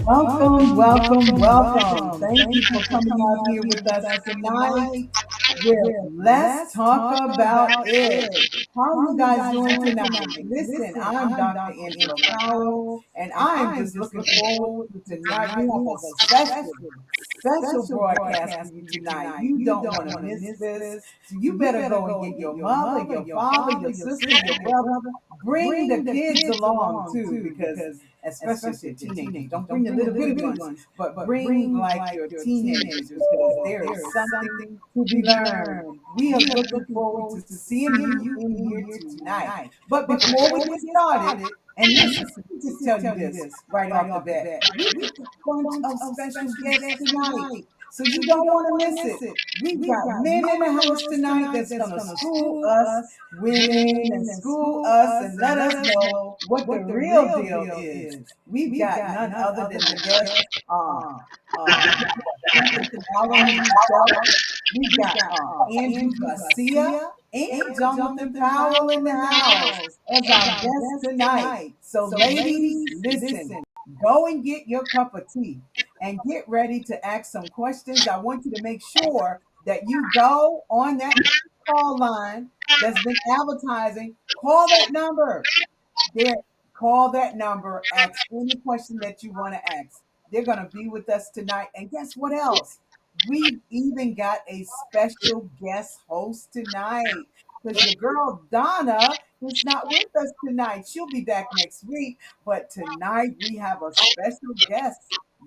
Welcome, welcome, welcome. Thank you for coming out here with us tonight with Let's Talk About It. How are you guys doing tonight? Listen, I'm Dr. Angela Powell, and I am just looking forward to tonight. We have a special broadcast for you tonight. You don't want to miss this. So you better go and get your mother, your father, your sister, your brother. Bring the kids along too, because especially if they're teenagers. Don't bring the little bitty ones, but bring like your teenagers because there is something to be learned. We are looking forward to seeing you in here tonight. But before we get started, and listen, let me just tell you this right off the bat. We got a bunch of special guests tonight. So you don't want to miss it. We've got men in the house tonight that's going to school us women and school us and let us know what the real deal is. We've got none other than the guest, Alan himself. We've got Andrew Garcia and Jonathan Powell in the house as our guests tonight. So, ladies, listen, go and get your cup of tea and get ready to ask some questions. I want you to make sure that you go on that call line that's been advertising. Call that number. There, call that number. Ask any question that you want to ask. They're going to be with us tonight. And guess what else? We've even got a special guest host tonight because your girl Donna is not with us tonight. She'll be back next week. But tonight we have a special guest.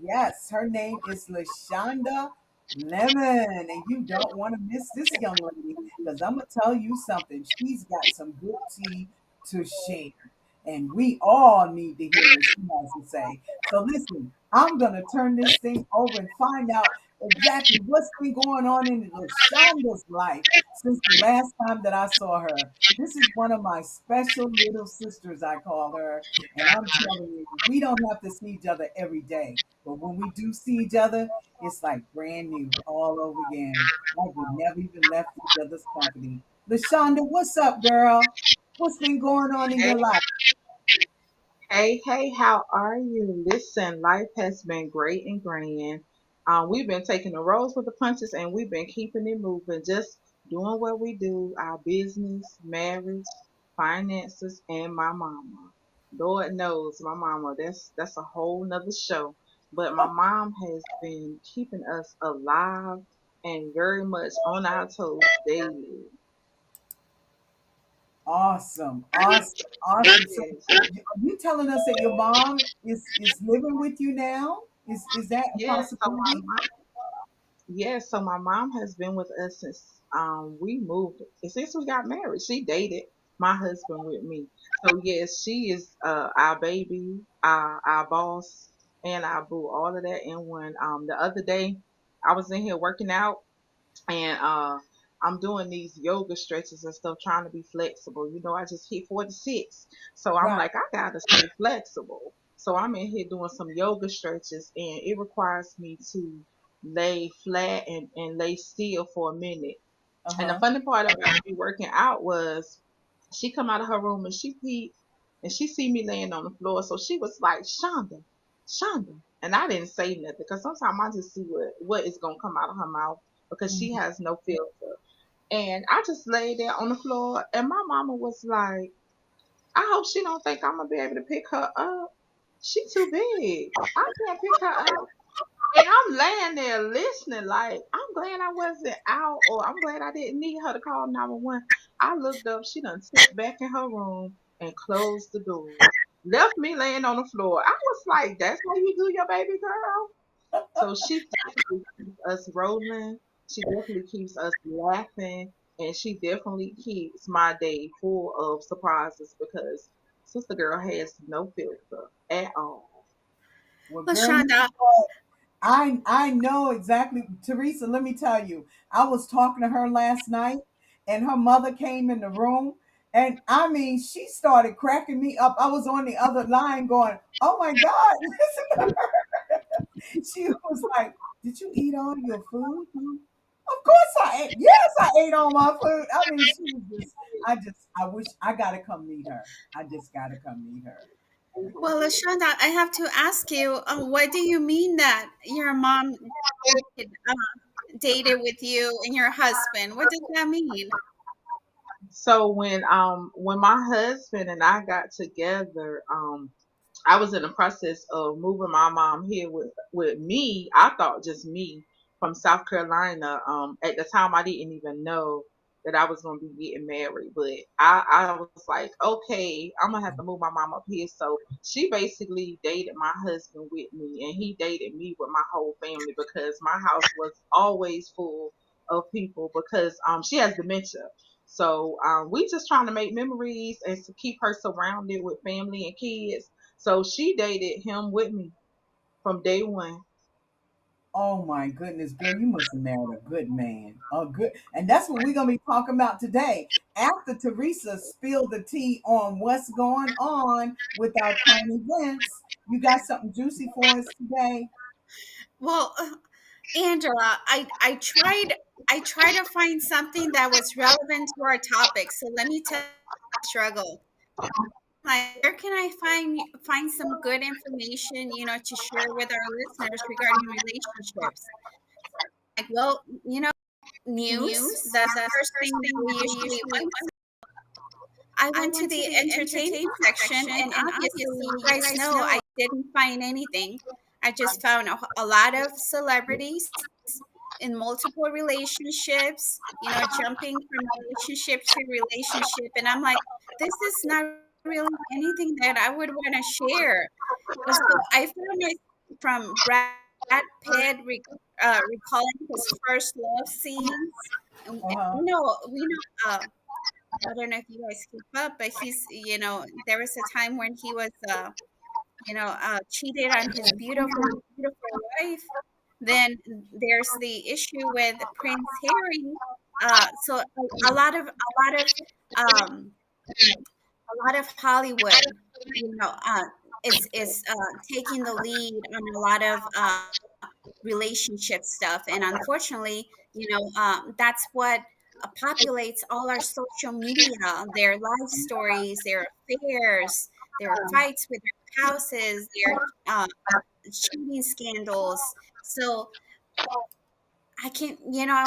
Yes, her name is LaShonda Lemon. And you don't want to miss this young lady because I'm going to tell you something. She's got some good tea to share. And we all need to hear what she has to say. So listen, I'm gonna turn this thing over and find out exactly what's been going on in LaShonda's life since the last time that I saw her. This is one of my special little sisters, I call her. And I'm telling you, we don't have to see each other every day. But when we do see each other, it's like brand new all over again. Like we never even left each other's company. LaShonda, what's up, girl? What's been going on in Hey, your life? hey, how are you? Listen, life has been great and grand. We've been taking the roads with the punches and we've been keeping it moving, just doing what we do, our business, marriage, finances, and my mama. Lord knows my mama, that's a whole nother show. But my mom has been keeping us alive and very much on our toes daily. Awesome, awesome, awesome. So, Yes. are you telling us that your mom is living with you now? Is that a Yes, so possibility? my mom has been with us since we moved. Since we got married. She dated my husband with me. So yes, she is our baby, our boss, and our boo, all of that in one. The other day I was in here working out and I'm doing these yoga stretches and stuff, trying to be flexible. You know, I just hit 46, so I'm Right. like, I gotta stay flexible. So I'm in here doing some yoga stretches, and it requires me to lay flat and lay still for a minute. And the Uh-huh. funny part about me working out was she come out of her room and she peed and she see me laying on the floor. So she was like, Shonda, Shonda. And I didn't say nothing because sometimes I just see what is going to come out of her mouth because she Mhm. has no filter. And I just laid there on the floor and my mama was like, I hope she don't think I'm going to be able to pick her up. She too big. I can't pick her up. And I'm laying there listening, like, I'm glad I wasn't out, or I'm glad I didn't need her to call 911. I looked up, she done took back in her room and closed the door. Left me laying on the floor. I was like, that's how you do your baby girl? So she definitely keeps us rolling. She definitely keeps us laughing. And she definitely keeps my day full of surprises because Sister Girl has no filter at all. Well, girl, you Lashonda, I know exactly. Teresa, let me tell you, I was talking to her last night, and her mother came in the room, and I mean, she started cracking me up. I was on the other line going, "Oh my God, listen to her." She was like, "Did you eat all your food?" Of course I ate. Yes, I ate all my food. I mean, she was just. I wish I gotta come meet her. I just gotta come meet her. Well, Lashonda, I have to ask you, what do you mean that your mom dated with you and your husband? What does that mean? So when my husband and I got together, I was in the process of moving my mom here with me. I thought just me from South Carolina. At the time, I didn't even know that I was gonna be getting married, but I was like, okay, I'm gonna have to move my mom up here. So she basically dated my husband with me, and he dated me with my whole family because my house was always full of people because she has dementia. So we just trying to make memories and to keep her surrounded with family and kids. So she dated him with me from day one. Oh my goodness, girl, you must have married a good man. A good, and that's what we're gonna be talking about today. After Teresa spilled the tea on what's going on with our current events, you got something juicy for us today? Well, Angela, I tried to find something that was relevant to our topic. So let me tell you the struggle. Like, where can I find some good information, to share with our listeners regarding relationships? Like, well, news. That's the first thing that we usually went to. I went to the entertainment section, and obviously, you guys know I didn't find anything. I just found a lot of celebrities in multiple relationships, jumping from relationship to relationship. And I'm like, this is not really anything that I would want to share. So I found myself from Brad Pitt recalling his first love scenes. And Uh-huh. we know, I don't know if you guys keep up, but there was a time when he was, cheated on his beautiful, beautiful wife. Then there's the issue with Prince Harry. So um, a lot of Hollywood, is taking the lead on a lot of relationship stuff, and unfortunately, that's what populates all our social media, their life stories, their affairs, their fights with their spouses, their cheating scandals. So I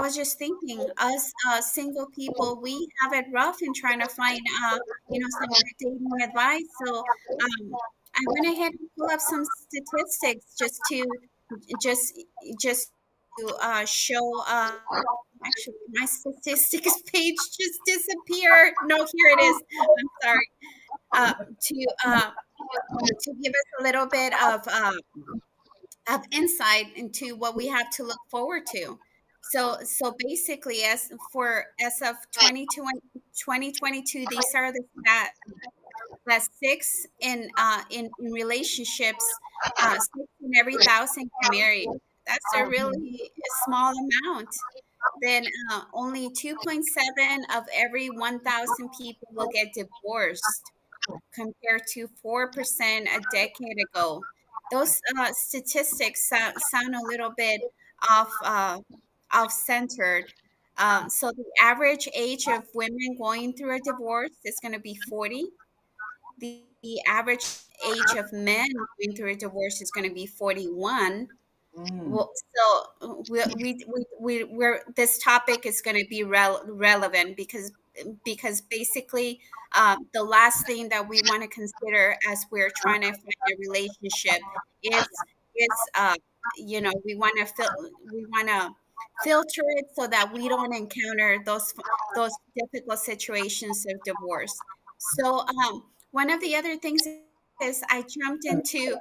was just thinking, us single people, we have it rough in trying to find, some good dating advice. So I went ahead and pulled up some statistics just, just to show. Actually, my statistics page just disappeared. No, here it is. I'm sorry. To give us a little bit of insight into what we have to look forward to. So basically, as of 2022, these are the that six in relationships, 6 in every 1,000 get married. That's a really small amount. Then only 2.7 of every 1,000 people will get divorced, compared to 4% a decade ago. Those statistics sound a little bit off off centered. So the average age of women going through a divorce is going to be 40. The average age of men going through a divorce is going to be 41. Mm. Well, so we're this topic is going to be relevant because basically, the last thing that we want to consider as we're trying to find a relationship is we want to filter it so that we don't encounter those difficult situations of divorce. So one of the other things is I jumped into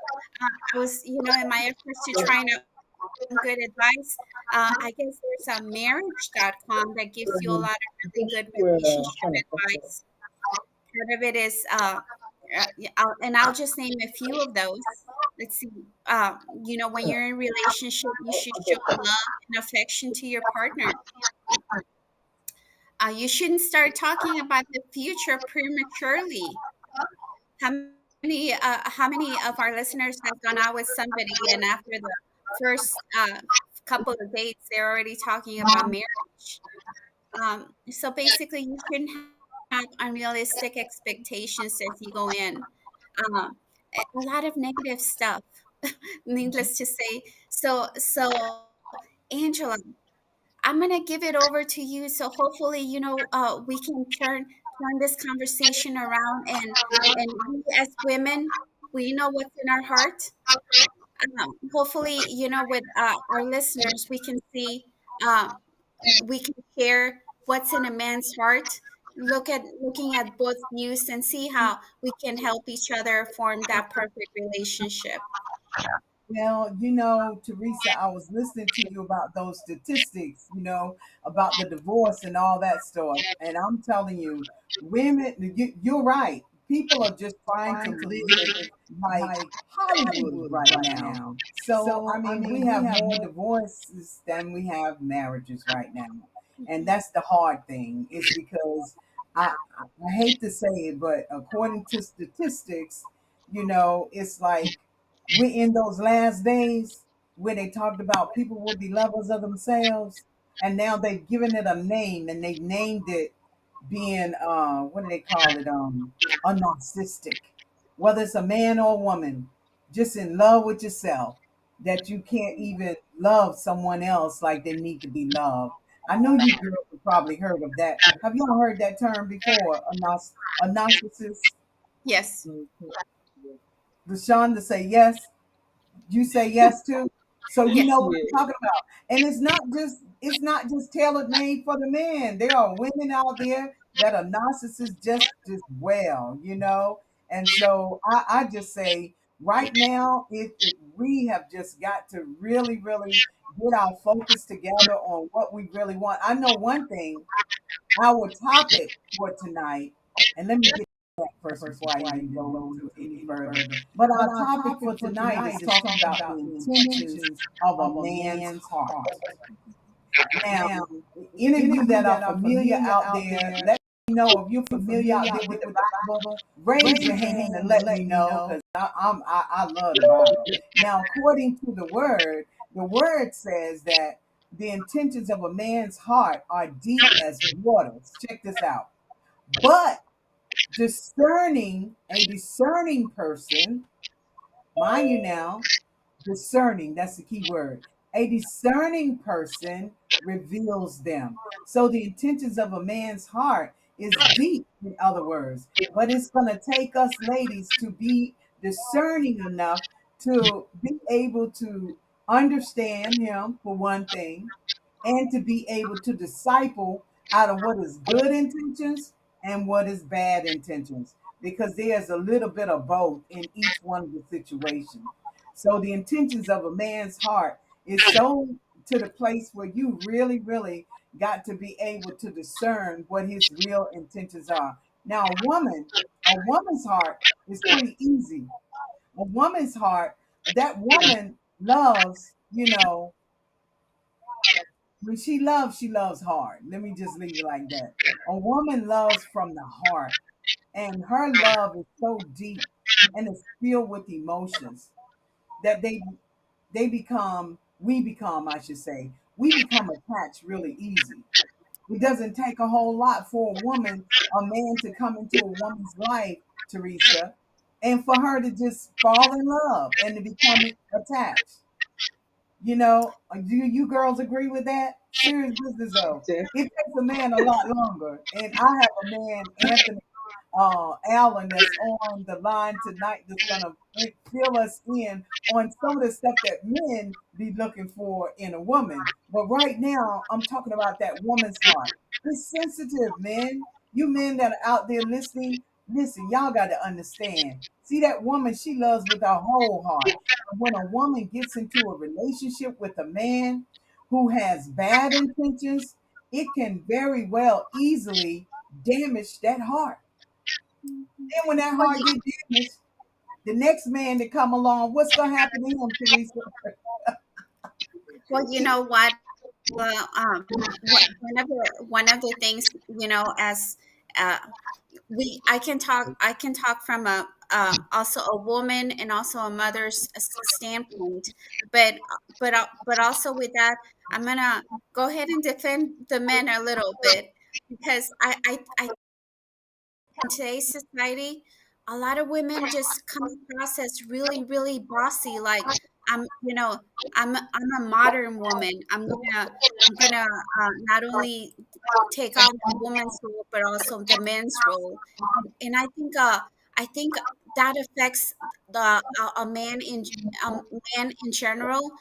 I was, in my efforts to trying to find some good advice. I guess there's a marriage.com that gives you a lot of really good relationship advice. Part of it is, yeah, and I'll just name a few of those. Let's see. When you're in a relationship, you should show love and affection to your partner. You shouldn't start talking about the future prematurely. How many of our listeners have gone out with somebody and after the first couple of dates, they're already talking about marriage? So basically, you shouldn't have unrealistic expectations as you go in. Um, a lot of negative stuff, needless to say. So Angela, I'm gonna give it over to you. So hopefully, we can turn this conversation around, and we as women, we know what's in our heart. Hopefully, with our listeners, we can see, um, we can share what's in a man's heart. Looking at both views and see how we can help each other form that perfect relationship. Well, Teresa, I was listening to you about those statistics, about the divorce and all that stuff. And I'm telling you, women, you're right. People are just trying to live like Hollywood right now. So, I mean, we have more divorces than we have marriages right now. And Mhm. that's the hard thing, is because I hate to say it, but according to statistics, it's like we're in those last days where they talked about people will be lovers of themselves, and now they've given it a name, and they've named it being what do they call it, a narcissistic, whether it's a man or a woman, just in love with yourself, that you can't even love someone else like they need to be loved. I know you girls have probably heard of that. Have y'all heard that term before, a narcissist? Yes. Deshaun, to say yes. You say yes to. So you know Yes. what I'm talking about. And it's not just tailor made for the men. There are women out there that are narcissists just as well. And so I just say right now, if we have just got to really, really get our focus together on what we really want. I know one thing, our topic for tonight, and let me get that first before I even go to any further. But our topic for tonight is talking about the intentions of a man's heart. Now, any of you that are familiar out there, let me know if you're familiar out there with the Bible. Raise your hand and let me know, because I love the Bible. Now, according to the word says that the intentions of a man's heart are deep as waters. Check this out. But a discerning person, mind you now, discerning, that's the key word. A discerning person reveals them. So the intentions of a man's heart is deep, in other words, but it's going to take us ladies to be discerning enough to be able to understand him, for one thing, and to be able to disciple out of what is good intentions and what is bad intentions, because there's a little bit of both in each one of the situations. So the intentions of a man's heart is so to the place where you really, really got to be able to discern what his real intentions are. Now, a woman's heart is pretty easy. A woman's heart, that woman loves, when she loves hard. Let me just leave it like that. A woman loves from the heart, and her love is so deep and it's filled with emotions that we become, I should say, we become attached really easy. It doesn't take a whole lot for a man to come into a woman's life, Teresa, and for her to just fall in love and to become attached. Do you girls agree with that? Serious business though. It takes a man a lot longer. And I have a man, Anthony Allen, that's on the line tonight, that's gonna fill us in on some of the stuff that men be looking for in a woman. But right now, I'm talking about that woman's heart. It's sensitive, man. You men that are out there listening, listen, y'all got to understand. See, that woman, she loves with her whole heart. And when a woman gets into a relationship with a man who has bad intentions, it can very well easily damage that heart. Mhm. Then when that Well, heart get damaged, the next man that come along, what's gonna happen to him, Teresa? well, you know what? Well, one of the things, as uh, I can talk from a also a woman and also a mother's standpoint, but also with that, I'm gonna go ahead and defend the men a little bit, because I in today's society, a lot of women just come across as really, really bossy. Like I'm, I'm a modern woman. I'm gonna not only take on the woman's role, but also the men's role. And I think that affects the a man um, men in general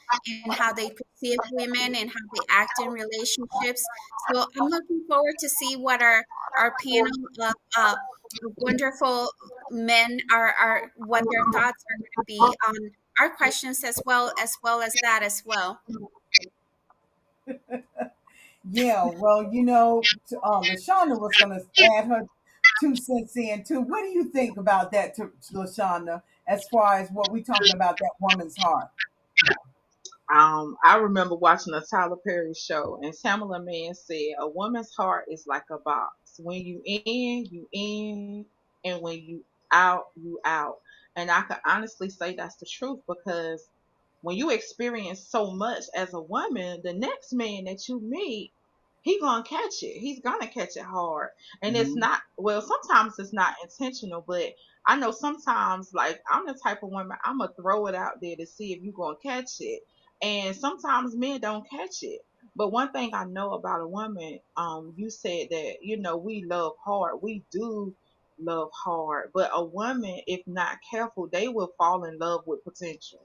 and how they perceive women and how they act in relationships. So I'm looking forward to see what our panel of wonderful men are what their thoughts are going to be on our questions as well as that as well. Yeah, well, Lashonda was going to add her 2 cents in too. What do you think about that, Lashonda, as far as what we're talking about, that woman's heart? I remember watching a Tyler Perry show, and Tamala Mann said, "A woman's heart is like a box. When you in, and when you out, you out." And I can honestly say that's the truth, because when you experience so much as a woman, the next man that you meet, he gonna catch it. He's gonna catch it hard, and it's Hmm. not, well. Sometimes it's not intentional, but I know sometimes, like, I'm the type of woman, I'm gonna throw it out there to see if you gonna catch it, and sometimes men don't catch it. But one thing I know about a woman, you said that, we love hard. We do love hard. But a woman, if not careful, they will fall in love with potential.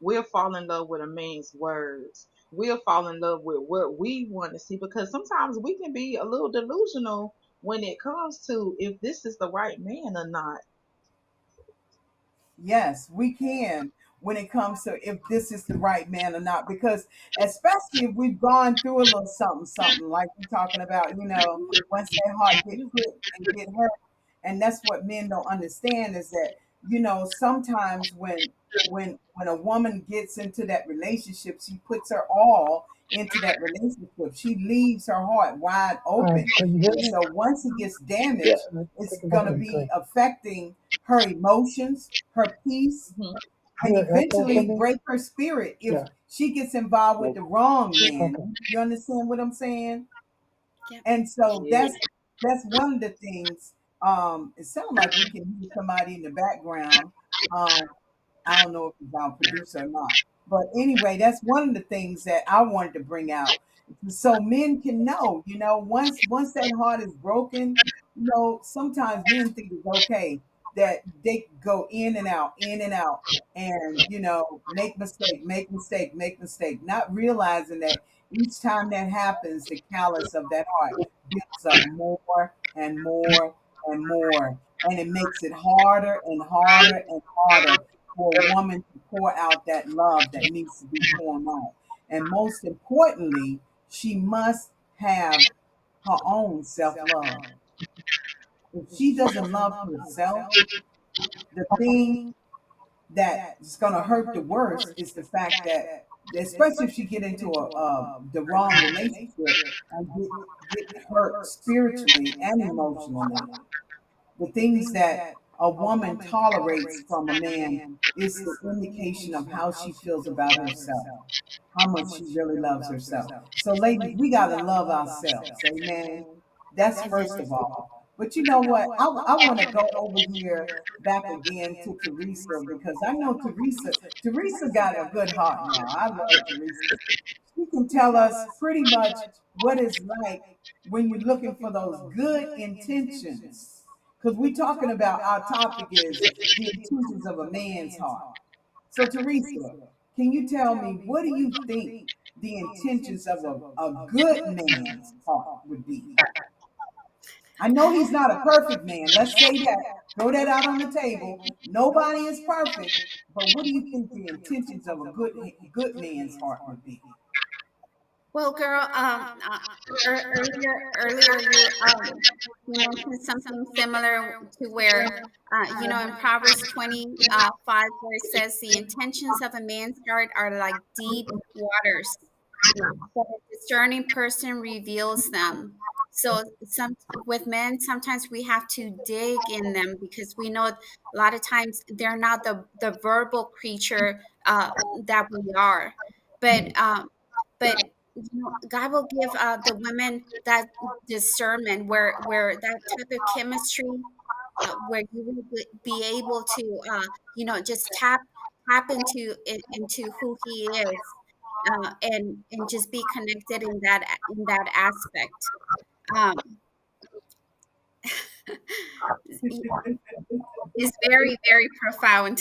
We'll fall in love with a man's words. We'll fall in love with what we want to see, because sometimes we can be a little delusional when it comes to if this is the right man or not. Yes, we can, when it comes to if this is the right man or not, because especially if we've gone through a little something, something like we're talking about, once that heart get pricked and get hurt. And that's what men don't understand is that, sometimes when a woman gets into that relationship, she puts her all into that relationship. She leaves her heart wide open. Can you hear And me? so once it gets Yeah, damaged, take it's it back going to on be screen. affecting her emotions, her peace, Mhm. and Hear echo from eventually me? break her spirit if Yeah. she gets involved with the wrong Okay. man. You understand what I'm saying? Yep. And so Yeah. that's one of the things. It sounds like we can hear somebody in the background. Um, I don't know if it's our producer or not. But anyway, that's one of the things that I wanted to bring out. So men can know, once that heart is broken, sometimes men think it's okay that they go in and out, and make mistake, make mistake, make mistake, not realizing that each time that happens, the callus of that heart builds up more and more and more. And it makes it harder and harder and harder for a woman to pour out that love that needs to be poured out. And most importantly, she must have her own self love. If she doesn't love herself, the thing that is going to hurt the worst is the fact that, especially if she get into the wrong relationship and get hurt spiritually and emotionally, the things that a woman tolerates from a man is the indication of how she feels about herself, how much she really loves herself. So, ladies, we got to love ourselves. Amen. That's first of all. But you know what? I want to go over here back again to Teresa, because I know Teresa got a good heart, y'all. I love Teresa. She can tell us pretty much what it's like when you're looking for those good intentions. Because we're talking about, our topic is the intentions of a man's heart. So, Teresa, can you tell me, what do you think the intentions of a good man's heart would be? I know he's not a perfect man. Let's say that. Throw that out on the table. Nobody is perfect. But what do you think the intentions of a good man's heart would be? Well, girl, earlier you mentioned something similar to where in Proverbs 25, where it says the intentions of a man's heart are like deep waters, but a discerning person reveals them. So some with men, sometimes we have to dig in them because we know a lot of times they're not the verbal creature that we are, but God will give the women that discernment where that type of chemistry where you will be able to, just tap into who he is, and just be connected in that aspect. Um, is very, very profound.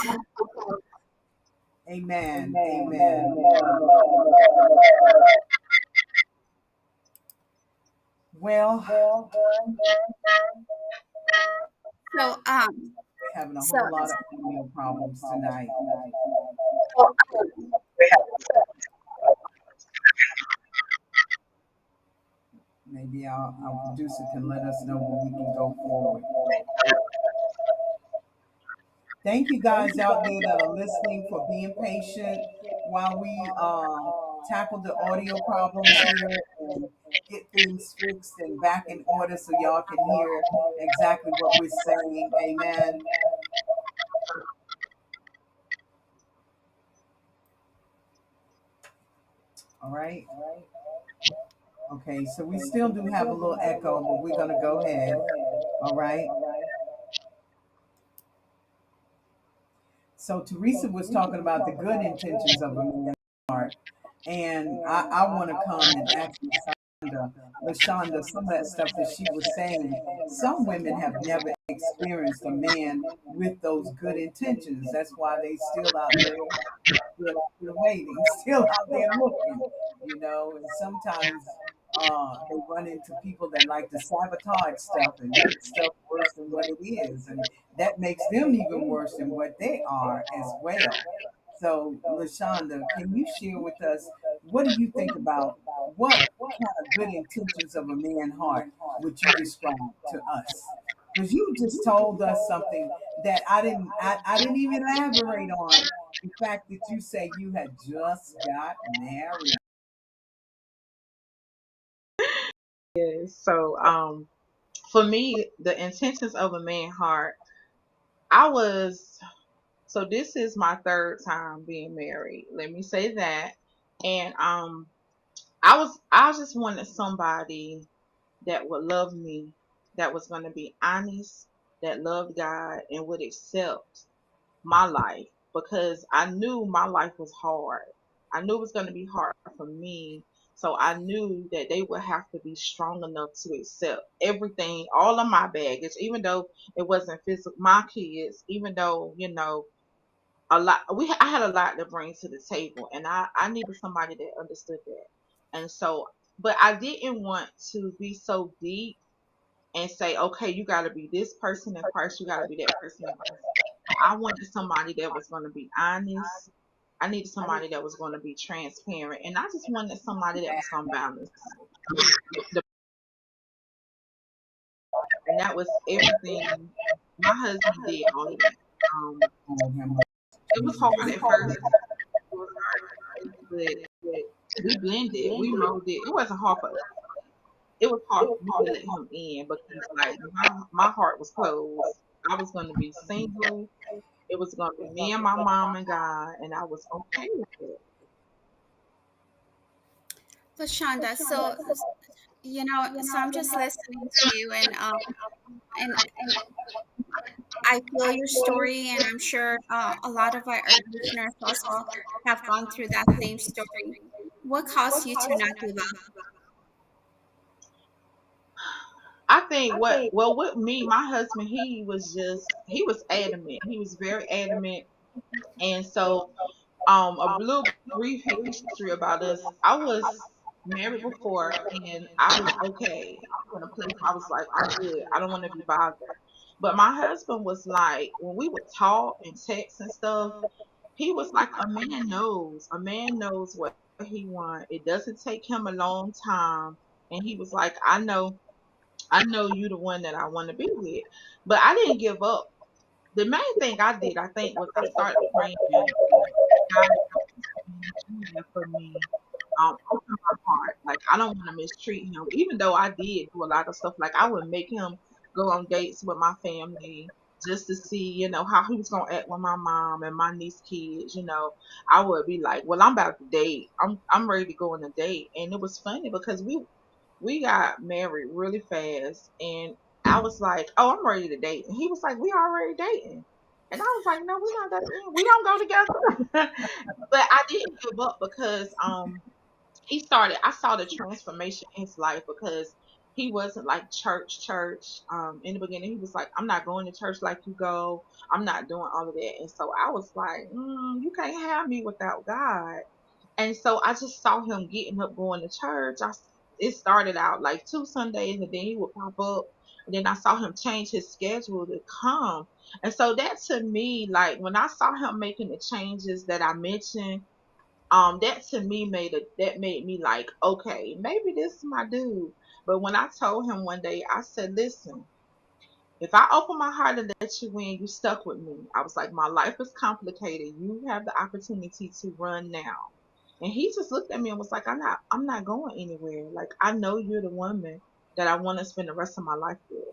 Amen. Amen. Well, So, we're having a so whole lot of audio problems tonight. Maybe our producer can let us know when we can go forward. Thank you guys out there that are listening for being patient while we tackle the audio problems here and get things fixed and back in order so y'all can hear exactly what we're saying. Amen. All right. Okay, so we still do have a little echo, but we're going to go ahead. All right. So Teresa was talking about the good intentions of a man's heart. And I want to come and ask LaShonda, some of that stuff that she was saying. Some women have never experienced a man with those good intentions. That's why they still out there, still out there waiting, still out there looking, and sometimes they run into people that like to sabotage stuff and make stuff worse than what it is. And that makes them even worse than what they are as well. So, LaShonda, can you share with us what do you think about what kind of good intentions of a man heart would you describe to us? Because you just told us something that I didn't even elaborate on the fact that you say you had just got married. Yes. So, for me, the intentions of a man heart, I was, so this is my third time being married. Let me say that. And, I just wanted somebody that would love me, that was going to be honest, that loved God and would accept my life, because I knew my life was hard. I knew it was going to be hard for me. So I knew that they would have to be strong enough to accept everything, all of my baggage, even though it wasn't physical, my kids, even though, I had a lot to bring to the table, and I needed somebody that understood that. And so, but I didn't want to be so deep and say, okay, you got to be this person in Christ, you got to be that person in Christ. I wanted somebody that was going to be honest. I needed somebody that was going to be transparent, and I just wanted somebody that was going to balance. The, and that was everything. My husband did all of that. Um, Oh, him, it was hard at first. It was hard at first, but we blended, we molded. It wasn't hard for us. It was hard for me to let him in because, like, my heart was closed. I was going to be single. It was going to be me and my mom and God, and I was okay with it. Lashonda, so I'm just listening to you, and I feel your story, and I'm sure a lot of our listeners also have gone through that same story. What caused you to not give up? I think well, with me, my husband, he was adamant. He was very adamant. And so, a little brief history about us. I was married before, and I was okay. I was in a place where I was like, I'm good. I don't want to be bothered. But my husband was like, when we would talk and text and stuff, he was like, a man knows what he wants. It doesn't take him a long time. And he was like, I know you the one that I want to be with. But I didn't give up. The main thing I did, I think, was I started praying, God, do that for me. Open my heart. Like, I don't want to mistreat him. Even though I did do a lot of stuff, like I would make him go on dates with my family just to see, how he was gonna act with my mom and my niece kids. I would be like, well, I'm about to date. I'm ready to go on a date. And it was funny because we got married really fast, and I was like, "Oh, I'm ready to date," and he was like, "We already dating," and I was like, "No, we're not dating. We don't go together." But I didn't give up because he started. I saw the transformation in his life because he wasn't like church. In the beginning, he was like, "I'm not going to church like you go. I'm not doing all of that," and so I was like, "You can't have me without God." And so I just saw him getting up, going to church. It started out like 2 Sundays, and then he would pop up. And then I saw him change his schedule to come. And so that to me, like when I saw him making the changes that I mentioned, that to me that made me like, okay, maybe this is my dude. But when I told him one day, I said, listen, if I open my heart and let you in, you stuck with me. I was like, my life is complicated. You have the opportunity to run now. And he just looked at me and was like, I'm not going anywhere. Like I know you're the woman that I want to spend the rest of my life with.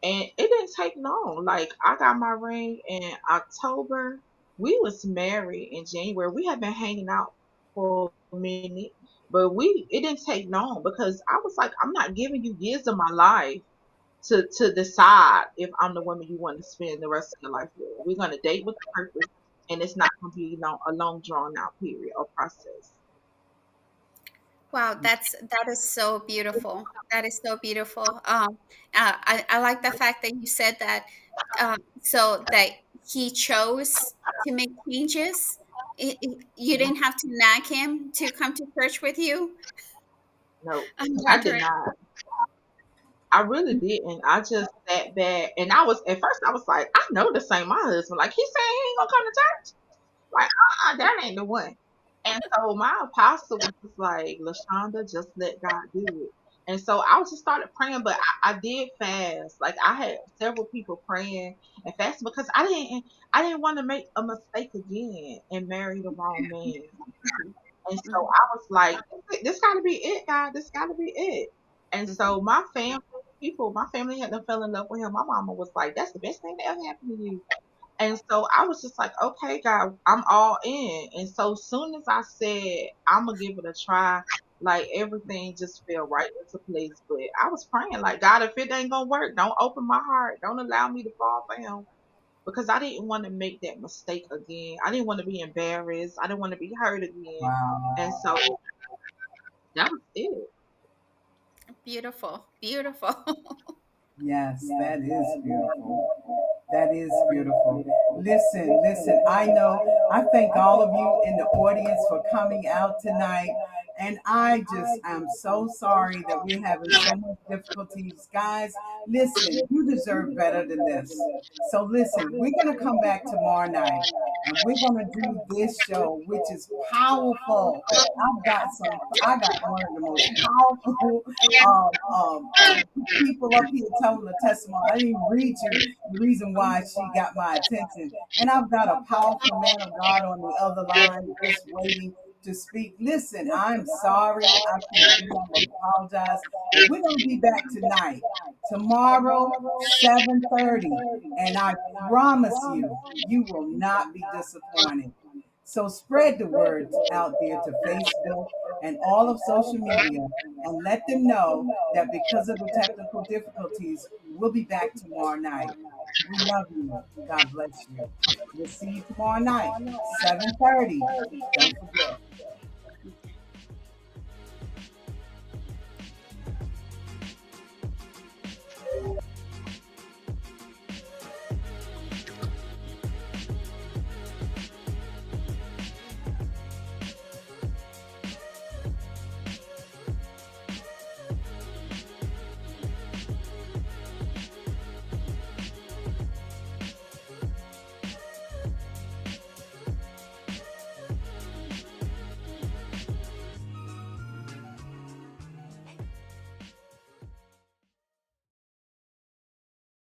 And it didn't take long. Like I got my ring in October. We was married in January. We had been hanging out for a minute, but we it didn't take long because I was like, I'm not giving you years of my life to decide if I'm the woman you want to spend the rest of your life with. We're gonna date with purpose, and it's not gonna be a long drawn out period or process. Wow, that is so beautiful. That is so beautiful. I like the fact that you said that, so that he chose to make changes. You didn't have to nag him to come to church with you. No, I'm I did wondering. not. I really didn't. I just sat back, and I was at first. I was like, I know this ain't my husband. Like he said, he ain't gonna come to church. Like, that ain't the one. And so my apostle was just like, LaShonda, just let God do it. And so I just started praying, but I did fast. Like I had several people praying and fasting because I didn't want to make a mistake again and marry the wrong man. Mhm, And so mhm, I was like, this got to be it, God. This got to be it. And so mhm. my family had them fell in love with him. My mama was like, that's the best thing that ever happened to you. And so I was just like, okay, God, I'm all in. And so soon as I said, I'm going to give it a try, like everything just fell right into place. But I was praying, like, God, if it ain't going to work, don't open my heart. Don't allow me to fall for him. Because I didn't want to make that mistake again. I didn't want to be embarrassed. I didn't want to be hurt again. Wow. And so that was it. Beautiful, beautiful. Yes, that is beautiful. That is beautiful. Listen, listen. I know. I thank all of you in the audience for coming out tonight. And I just am so sorry that we're having so much difficulties. Guys, listen, you deserve better than this. So listen, we're going to come back tomorrow night and we're going to do this show, which is powerful. I got one of the most powerful people up here telling the testimony. I didn't even read you the reason why she got my attention. And I've got a powerful man of God on the other line just waiting to speak. Listen, I'm sorry. I can't do. I'm gonna apologize. We're gonna be back tonight, tomorrow, 7:30, and I promise you, you will not be disappointed. So spread the word out there to Facebook and all of social media and let them know that because of the technical difficulties, we'll be back tomorrow night. We love you. God bless you. We'll see you tomorrow night, 7:30. Don't forget.